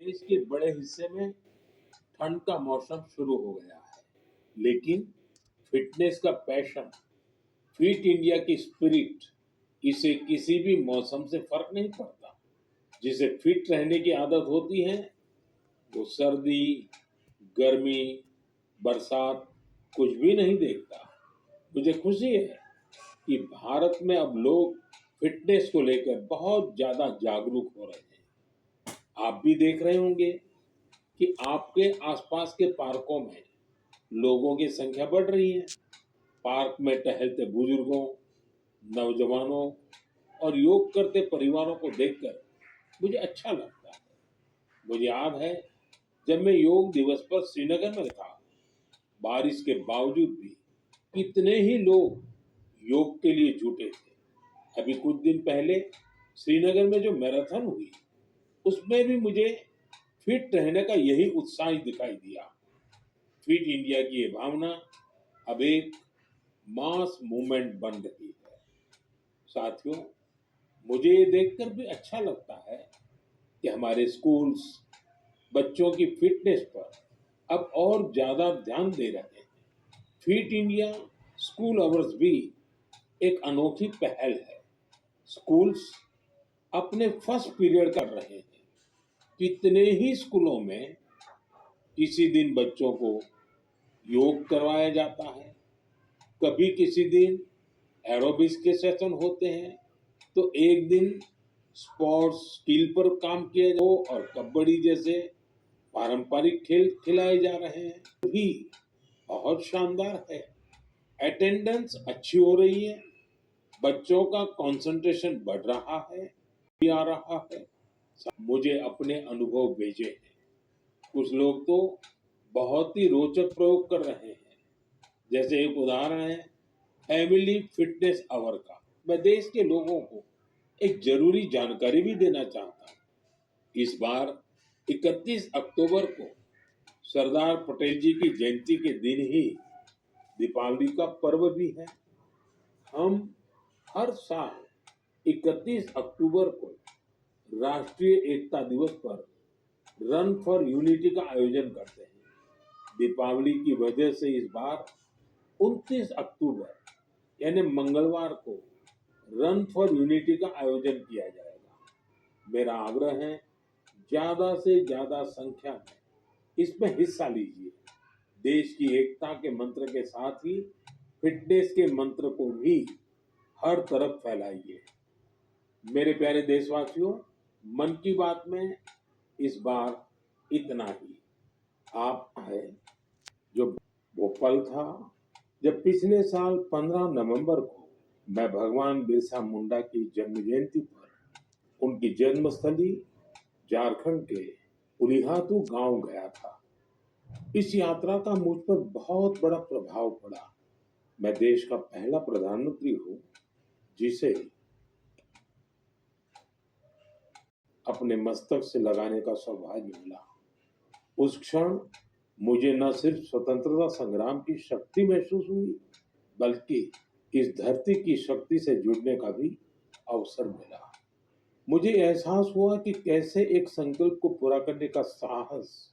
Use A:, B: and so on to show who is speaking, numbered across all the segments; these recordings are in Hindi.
A: देश के बड़े हिस्से में ठंड का मौसम शुरू हो गया है, लेकिन फिटनेस का पैशन, फिट इंडिया की स्पिरिट, इसे किसी भी मौसम से फर्क नहीं पड़ता। जिसे फिट रहने की आदत होती है, वो सर्दी, गर्मी, बरसात कुछ भी नहीं देखता। मुझे खुशी है कि भारत में अब लोग फिटनेस को लेकर बहुत ज्यादा जागरूक हो रहे हैं। आप भी देख रहे होंगे कि आपके आसपास के पार्कों में लोगों की संख्या बढ़ रही है। पार्क में टहलते बुजुर्गों, नौजवानों और योग करते परिवारों को देखकर मुझे अच्छा लगता है। मुझे याद है, जब मैं योग दिवस पर श्रीनगर में था, बारिश के बावजूद भी कितने ही लोग योग के लिए जुटे थे। अभी कुछ दिन पहले श्रीनगर में जो मैराथन हुई, उसमें भी मुझे फिट रहने का यही उत्साह दिखाई दिया। फिट इंडिया की ये भावना अब एक मास मूवमेंट बन रही है। साथियों, मुझे ये देखकर भी अच्छा लगता है कि हमारे स्कूल्स बच्चों की फिटनेस पर अब और ज्यादा ध्यान दे रहे हैं। फिट इंडिया स्कूल अवर्स भी एक अनोखी पहल है। स्कूल्स अपने फर्स्ट पीरियड कर रहे हैं। कितने ही स्कूलों में किसी दिन बच्चों को योग करवाया जाता है, कभी किसी दिन एरोबिक्स के सेशन होते हैं, तो एक दिन स्पोर्ट्स स्किल पर काम किया हो और कबड्डी जैसे पारंपरिक खेल खिलाए जा रहे हैं। भी बहुत शानदार है। अटेंडेंस अच्छी हो रही है, बच्चों का कंसंट्रेशन बढ़ रहा है, भी आ रहा है। मुझे अपने अनुभव भेजे हैं। कुछ लोग तो बहुत ही रोचक प्रयोग कर रहे हैं। जैसे एक उदाहरण है फैमिली फिटनेस आवर का। मैं देश के लोगों को एक जरूरी जानकारी भी देना चाहता हूँ। इस बार 31 अक्टूबर को सरदार पटेल जी की जयंती के दिन ही दीपावली का पर्व भी है। हम हर साल 31 अक्टूबर को राष्ट्रीय एकता दिवस पर रन फॉर यूनिटी का आयोजन करते हैं। दीपावली की वजह से इस बार 29 अक्टूबर यानी मंगलवार को रन फॉर यूनिटी का आयोजन किया जाएगा। मेरा आग्रह है, ज्यादा से ज्यादा संख्या में इसमें हिस्सा लीजिए। देश की एकता के मंत्र के साथ ही फिटनेस के मंत्र को भी हर तरफ फैलाइए। मेरे प्यारे देशवासियों, मन की बात में इस बार इतना ही। आप है जो वो पल था जब पिछले साल 15 नवंबर को मैं भगवान बिरसा मुंडा की जन्म जयंती पर उनकी जन्मस्थली झारखंड के उलिहातू गांव गया था। इस यात्रा का मुझ पर बहुत बड़ा प्रभाव पड़ा। मैं देश का पहला प्रधानमंत्री हूं जिसे अपने मस्तक से लगाने का सौभाग्य मिला। उस क्षण मुझे न सिर्फ स्वतंत्रता संग्राम की शक्ति महसूस हुई, बल्कि इस धरती की शक्ति से जुड़ने का भी अवसर मिला। मुझे एहसास हुआ कि कैसे एक संकल्प को पूरा करने का साहस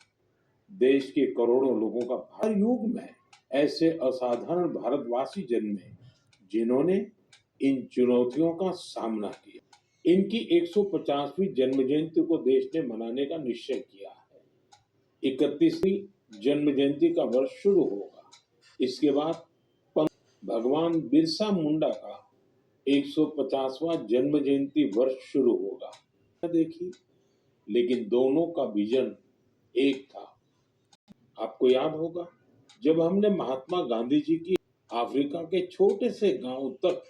A: देश के करोड़ों लोगों का। हर युग में ऐसे असाधारण भारतवासी जन्मे जिन्होंने इन चुनौतियों का सामना किया। इनकी 150वीं जन्म जयंती को देश ने मनाने का निश्चय किया है। 31वीं जन्म जयंती का वर्ष शुरू होगा। इसके बाद भगवान बिरसा मुंडा का 150वां जन्म जयंती वर्ष शुरू होगा। देखी, लेकिन दोनों का विजन एक था। आपको याद होगा, जब हमने महात्मा गांधी जी की अफ्रीका के छोटे से गांव तक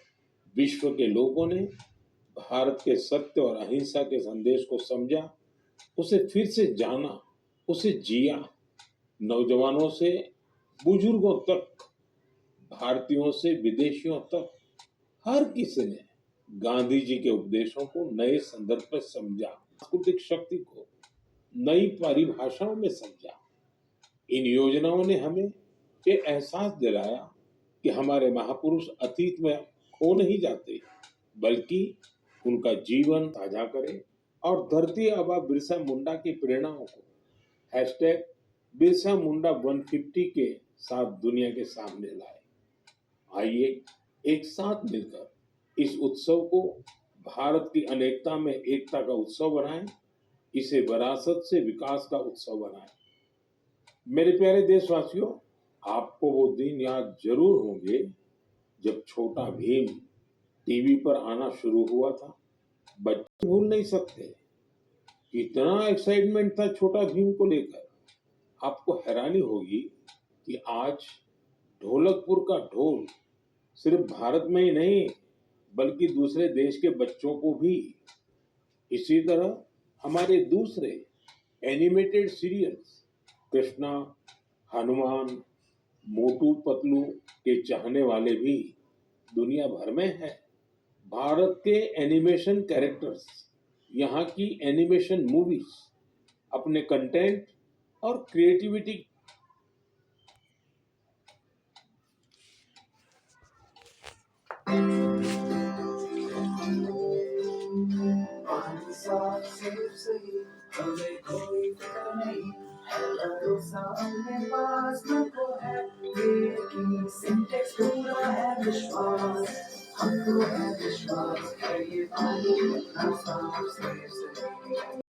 A: विश्व के लोगों ने भारत के सत्य और अहिंसा के संदेश को समझा, उसे फिर से जाना, उसे जिया। नौजवानों से बुजुर्गों तक, भारतीयों से विदेशियों तक, हर किसी ने गांधी जी के उपदेशों को नए संदर्भ में समझा, सांस्कृतिक शक्ति को नई परिभाषाओं में समझा। इन योजनाओं ने हमें ये एहसास दिलाया कि हमारे महापुरुष अतीत में खो नहीं जाते, बल्कि उनका जीवन साझा करें और धरती आबा बिरसा मुंडा की प्रेरणाओं को हैशटैग बिरसा मुंडा 150 के साथ दुनिया के सामने लाए। आइए एक साथ मिलकर इस उत्सव को भारत की अनेकता में एकता का उत्सव बनाएं, इसे विरासत से विकास का उत्सव बनाएं। मेरे प्यारे देशवासियों, आपको वो दिन याद जरूर होंगे जब छोटा भीम टीवी पर आना शुरू हुआ था। बच्चे भूल नहीं सकते, कितना एक्साइटमेंट था छोटा भीम को लेकर। आपको हैरानी होगी कि आज ढोलकपुर का ढोल सिर्फ भारत में ही नहीं, बल्कि दूसरे देश के बच्चों को भी। इसी तरह हमारे दूसरे एनिमेटेड सीरियल्स कृष्णा, हनुमान, मोटू पतलू के चाहने वाले भी दुनिया भर में हैं। भारत के एनिमेशन कैरेक्टर्स, यहाँ की एनिमेशन मूवीज अपने कंटेंट और क्रिएटिविटी
B: पानी साफ सिर्फ सही, हमें कोई फिक्र नहीं है, भरोसा अपने पास हमको है, लेकिन सिंटेक्स पूरा है विश्वास, हमको है विश्वास है ये पानी इतना साफ सिर्फ सही।